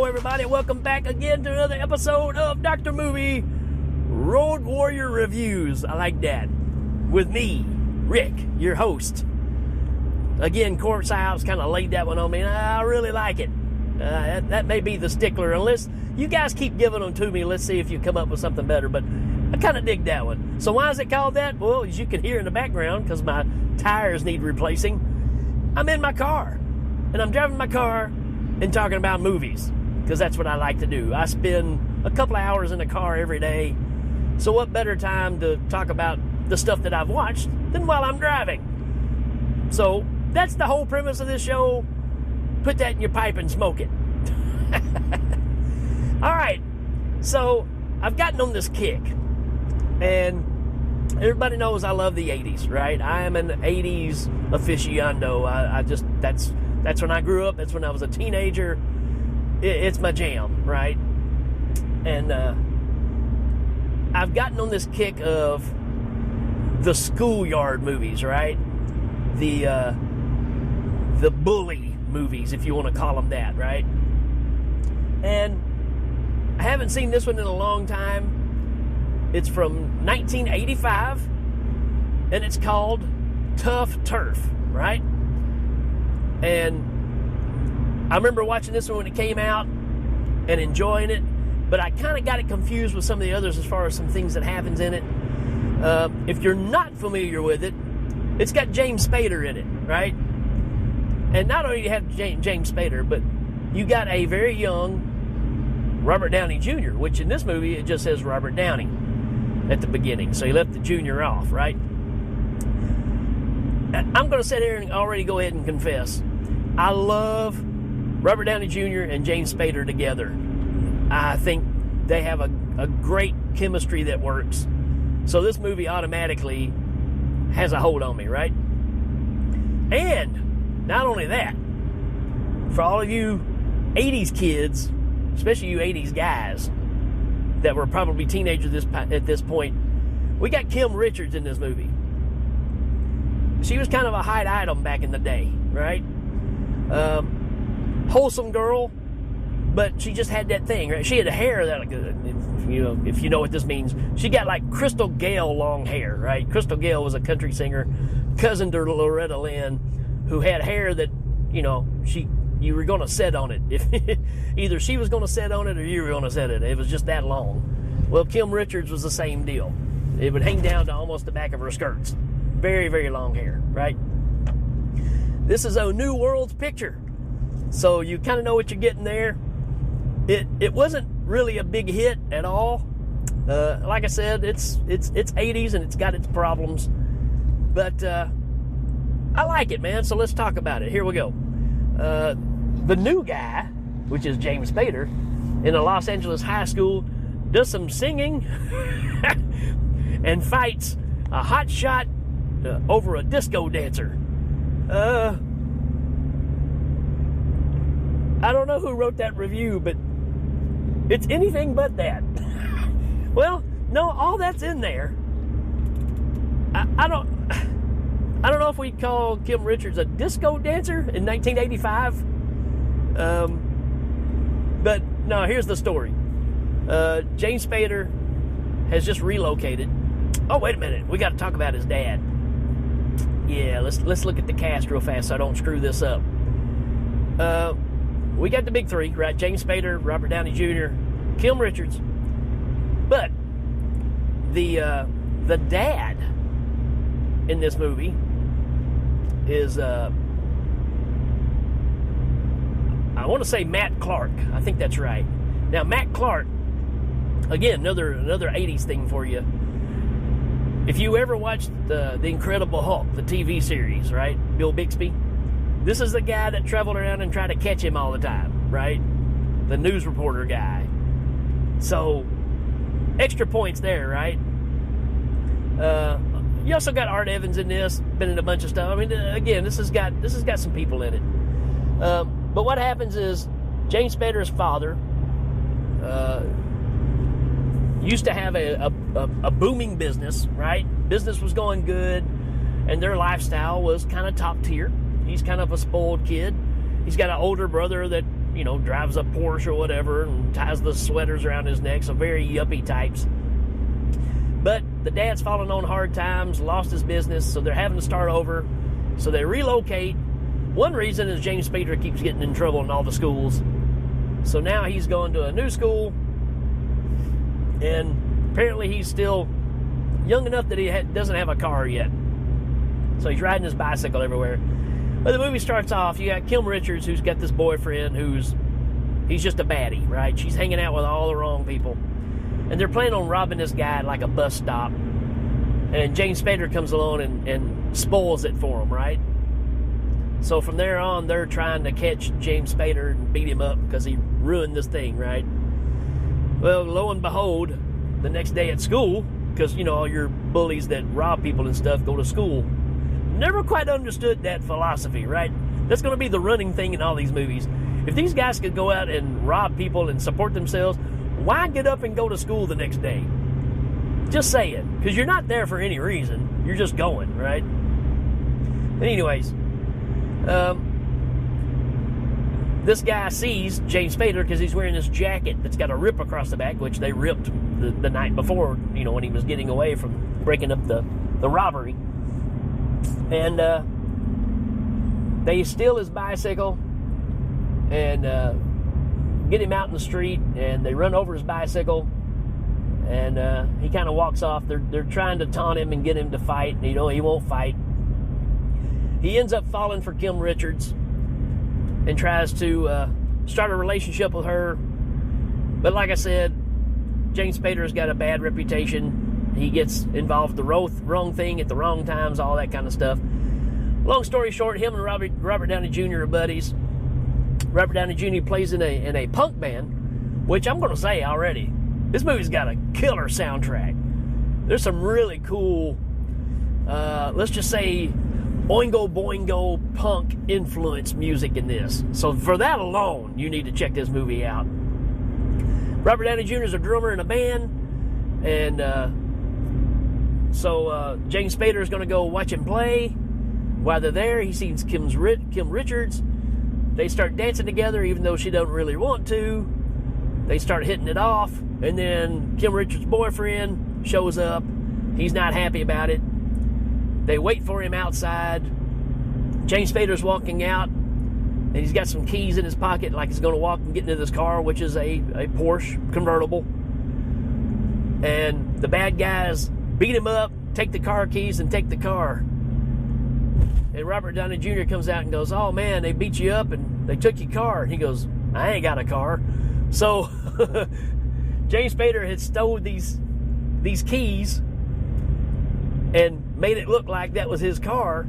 everybody. Welcome back again to another episode of Dr. Movie Road Warrior Reviews. I like that. With me, Rick, your host. Again, Court House kind of laid that one on me, and I really like it. That may be the stickler, unless you guys keep giving them to me. Let's see if you come up with something better, but I kind of dig that one. So why is it called that? Well, as you can hear in the background, because my tires need replacing, I'm in my car, and I'm driving my car and talking about movies, because that's what I like to do. I spend a couple of hours in the car every day, so what better time to talk about the stuff that I've watched than while I'm driving? So that's the whole premise of this show. Put that in your pipe and smoke it. All right, so I've gotten on this kick, and everybody knows I love the 80s, right? I am an 80s aficionado. I just, that's when I grew up. That's when I was a teenager. It's my jam, right? And I've gotten on this kick of the schoolyard movies, right? The bully movies, if you want to call them that, right? And I haven't seen this one in a long time. It's from 1985, and it's called Tuff Turf, right? And I remember watching this one when it came out and enjoying it, but I kind of got it confused with some of the others as far as some things that happens in it. If you're not familiar with it, it's got James Spader in it, right? And not only do you have James Spader, but you got a very young Robert Downey Jr., which in this movie, it just says Robert Downey at the beginning. So he left the junior off, right? I'm going to sit here and already go ahead and confess. I love Robert Downey Jr. and James Spader together. I think they have a great chemistry that works. So this movie automatically has a hold on me, right? And not only that, for all of you 80s kids, especially you 80s guys that were probably teenagers at this point, we got Kim Richards in this movie. She was kind of a hot item back in the day, right? Wholesome girl, but she just had that thing, right? She had hair that, if you know what this means, she got like Crystal Gayle long hair, right? Crystal Gayle was a country singer, cousin to Loretta Lynn, who had hair that, you were going to set on it. If either she was going to set on it or you were going to set it. It was just that long. Well, Kim Richards was the same deal. It would hang down to almost the back of her skirts. Very, very long hair, right? This is a New World's picture, so you kind of know what you're getting there. It wasn't really a big hit at all. Like I said, it's 80s and it's got its problems, but I like it, man. So let's talk about it. Here we go. The new guy, which is James Spader, in a Los Angeles high school, does some singing and fights a hot shot over a disco dancer. I don't know who wrote that review, but it's anything but that. Well, no, all that's in there. I don't know if we call Kim Richards a disco dancer in 1985. But no, here's the story. James Spader has just relocated. Oh, wait a minute. We got to talk about his dad. Yeah, let's look at the cast real fast so I don't screw this up. We got the big three, right? James Spader, Robert Downey Jr., Kim Richards. But the dad in this movie is I want to say Matt Clark. I think that's right. Now, Matt Clark, again, another 80s thing for you. If you ever watched the Incredible Hulk, the TV series, right? Bill Bixby. This is the guy that traveled around and tried to catch him all the time, right? The news reporter guy. So, extra points there, right? You also got Art Evans in this, been in a bunch of stuff. I mean, again, this has got some people in it. But what happens is James Spader's father used to have a booming business, right? Business was going good, and their lifestyle was kind of top tier. He's kind of a spoiled kid. He's got an older brother that, drives a Porsche or whatever and ties the sweaters around his neck, so very yuppie types. But the dad's fallen on hard times, lost his business, so they're having to start over. So they relocate. One reason is James Spader keeps getting in trouble in all the schools. So now he's going to a new school, and apparently he's still young enough that he doesn't have a car yet. So he's riding his bicycle everywhere. But the movie starts off, you got Kim Richards, who's got this boyfriend he's just a baddie, right? She's hanging out with all the wrong people. And they're planning on robbing this guy at like a bus stop. And James Spader comes along and spoils it for him, right? So from there on, they're trying to catch James Spader and beat him up because he ruined this thing, right? Well, lo and behold, the next day at school, because, all your bullies that rob people and stuff go to school. Never quite understood that philosophy, right? That's going to be the running thing in all these movies. If these guys could go out and rob people and support themselves, why get up and go to school the next day? Just saying. Because you're not there for any reason. You're just going, right? But anyways, this guy sees James Spader because he's wearing this jacket that's got a rip across the back, which they ripped the night before, when he was getting away from breaking up the robbery. And they steal his bicycle and get him out in the street, and they run over his bicycle, and he kind of walks off. They're trying to taunt him and get him to fight. He won't fight. He ends up falling for Kim Richards and tries to start a relationship with her. But like I said, James Spader's got a bad reputation. He gets involved with the wrong thing at the wrong times, all that kind of stuff. Long story short, him and Robert Downey Jr. are buddies. Robert Downey Jr. plays in a punk band, which I'm going to say already, this movie's got a killer soundtrack. There's some really cool, let's just say, Oingo Boingo punk influence music in this. So for that alone, you need to check this movie out. Robert Downey Jr. is a drummer in a band, and so James Spader is going to go watch him play. While they're there, he sees Kim Richards. They start dancing together, even though she doesn't really want to. They start hitting it off, and then Kim Richards' boyfriend shows up. He's not happy about it. They wait for him outside. James Spader's walking out, and he's got some keys in his pocket, like he's going to walk and get into this car, which is a Porsche convertible. And the bad guys beat him up, take the car keys, and take the car. And Robert Downey Jr. comes out and goes, "Oh man, they beat you up and they took your car." And he goes, "I ain't got a car." So James Spader had stole these keys and made it look like that was his car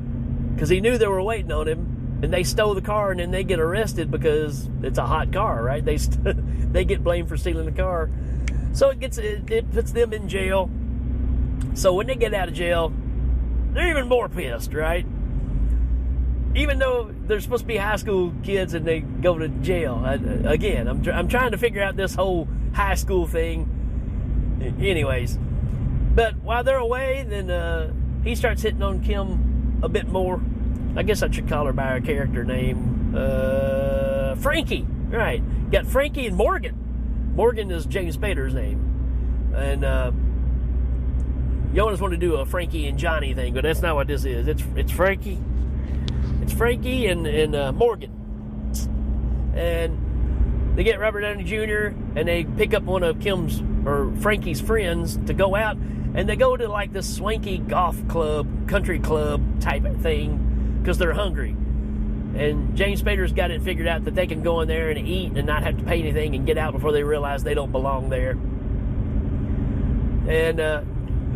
because he knew they were waiting on him. And they stole the car, and then they get arrested because it's a hot car, right? They get blamed for stealing the car. So it puts them in jail. So when they get out of jail, they're even more pissed, right? Even though they're supposed to be high school kids and they go to jail. Again, I'm trying to figure out this whole high school thing. Anyways, but while they're away, then he starts hitting on Kim a bit more. I guess I should call her by her character name. Frankie. Right. Got Frankie and Morgan. Morgan is James Spader's name. And you always want to do a Frankie and Johnny thing, but that's not what this is. It's Frankie. It's Frankie and Morgan. And they get Robert Downey Jr. and they pick up one of Kim's or Frankie's friends to go out, and they go to like this swanky golf club, country club type of thing because they're hungry. And James Spader's got it figured out that they can go in there and eat and not have to pay anything and get out before they realize they don't belong there. And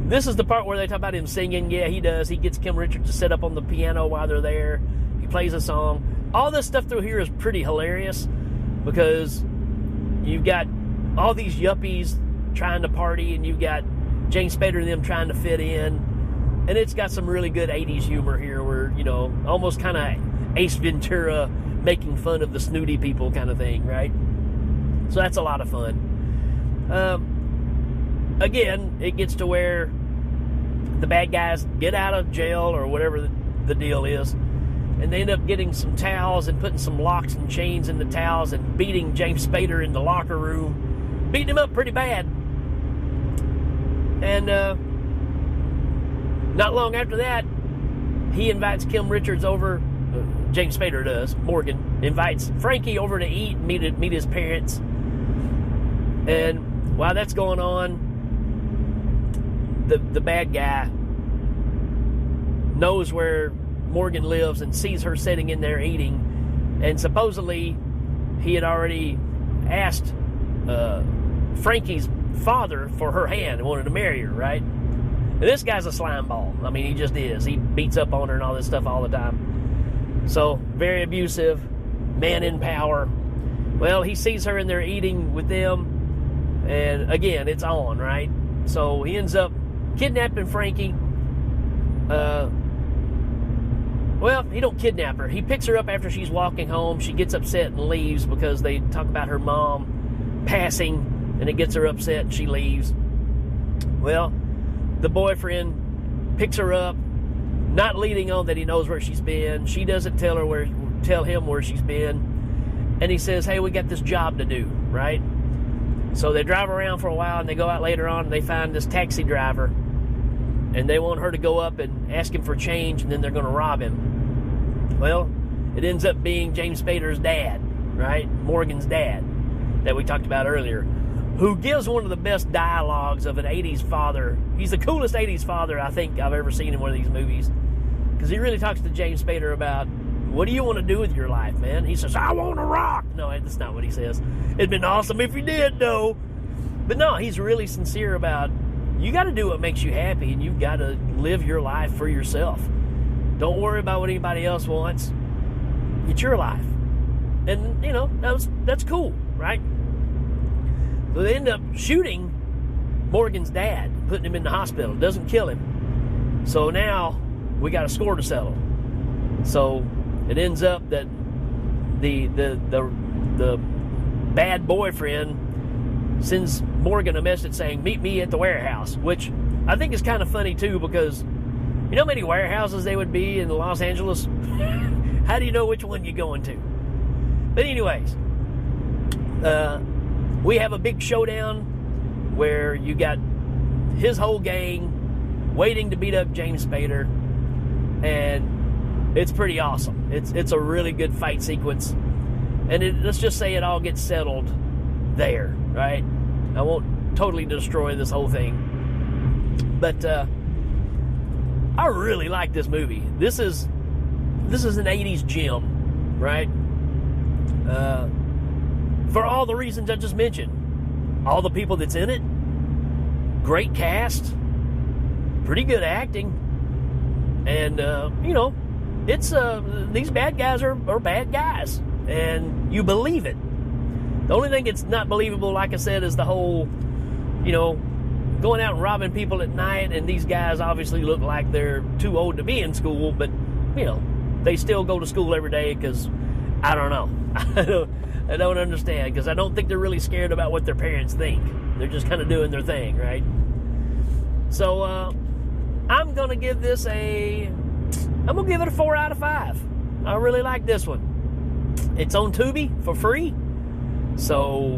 this is the part where they talk about him singing. Yeah, he does. He gets Kim Richards to set up on the piano while they're there. He plays a song. All this stuff through here is pretty hilarious because you've got all these yuppies trying to party, and you've got James Spader and them trying to fit in. And it's got some really good 80s humor here where, almost kind of Ace Ventura making fun of the snooty people kind of thing, right? So that's a lot of fun. Again, it gets to where the bad guys get out of jail or whatever the deal is, and they end up getting some towels and putting some locks and chains in the towels and beating James Spader in the locker room, beating him up pretty bad. And not long after that, he invites Kim Richards over. James Spader does. Morgan invites Frankie over to eat, meet his parents. And while that's going on, the bad guy knows where Morgan lives and sees her sitting in there eating. And supposedly, he had already asked Frankie's father for her hand and wanted to marry her, right? And this guy's a slime ball. I mean, he just is. He beats up on her and all this stuff all the time. So, very abusive, man in power. Well, he sees her in there eating with them, and again, it's on, right? So, he ends up kidnapping Frankie. Well, he don't kidnap her. He picks her up after she's walking home. She gets upset and leaves because they talk about her mom passing, and it gets her upset, and she leaves. Well, the boyfriend picks her up, not leading on that he knows where she's been. She doesn't tell him where she's been. And he says, hey, we got this job to do, right? So they drive around for a while, and they go out later on, and they find this taxi driver. And they want her to go up and ask him for change, and then they're going to rob him. Well, it ends up being James Spader's dad, right? Morgan's dad, that we talked about earlier, who gives one of the best dialogues of an 80s father. He's the coolest 80s father I think I've ever seen in one of these movies. Because he really talks to James Spader about, what do you want to do with your life, man? He says, I want to rock. No, that's not what he says. It'd been awesome if you did, though. But no, he's really sincere about, you got to do what makes you happy, and you've got to live your life for yourself. Don't worry about what anybody else wants. It's your life. And, you know, that's cool, right? So they end up shooting Morgan's dad, putting him in the hospital. Doesn't kill him. So now we got a score to settle. So it ends up that the bad boyfriend sends Morgan a message saying, meet me at the warehouse, which I think is kind of funny too, because you know how many warehouses they would be in Los Angeles? How do you know which one you're going to? But anyways, we have a big showdown where you got his whole gang waiting to beat up James Spader, and it's pretty awesome. It's a really good fight sequence, and let's just say it all gets settled there, right? I won't totally destroy this whole thing, but I really like this movie. This is an 80s gem, right? For all the reasons I just mentioned. All the people that's in it, great cast, pretty good acting, and you know, it's these bad guys are bad guys, and you believe it. The only thing that's not believable, like I said, is the whole, you know, going out and robbing people at night, and these guys obviously look like they're too old to be in school, but, you know, they still go to school every day because, I don't know. I don't understand, because I don't think they're really scared about what their parents think. They're just kind of doing their thing, right? So, I'm going to give this I'm going to give it a 4 out of 5. I really like this one. It's on Tubi for free. So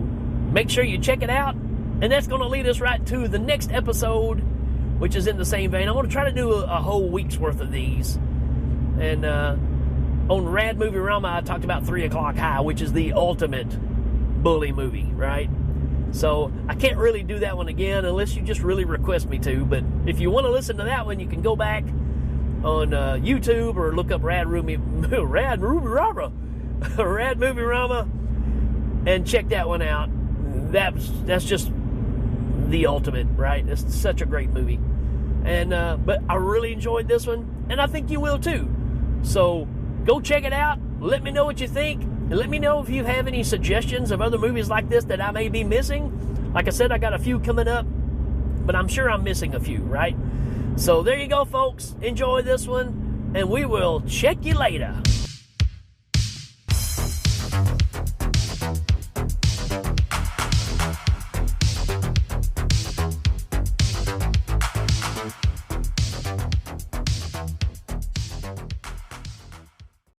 make sure you check it out. And that's going to lead us right to the next episode, which is in the same vein. I'm going to try to do a whole week's worth of these. And on Rad Movie Rama, I talked about 3 O'Clock High, which is the ultimate bully movie, right? So I can't really do that one again unless you just really request me to. But if you want to listen to that one, you can go back on YouTube or look up Rad Movie Rama and check that one out. That's just the ultimate, right? It's such a great movie. And but I really enjoyed this one, and I think you will too. So go check it out. Let me know what you think, and let me know if you have any suggestions of other movies like this that I may be missing. Like I said, I got a few coming up, but I'm sure I'm missing a few, right? So there you go, folks. Enjoy this one, and we will check you later.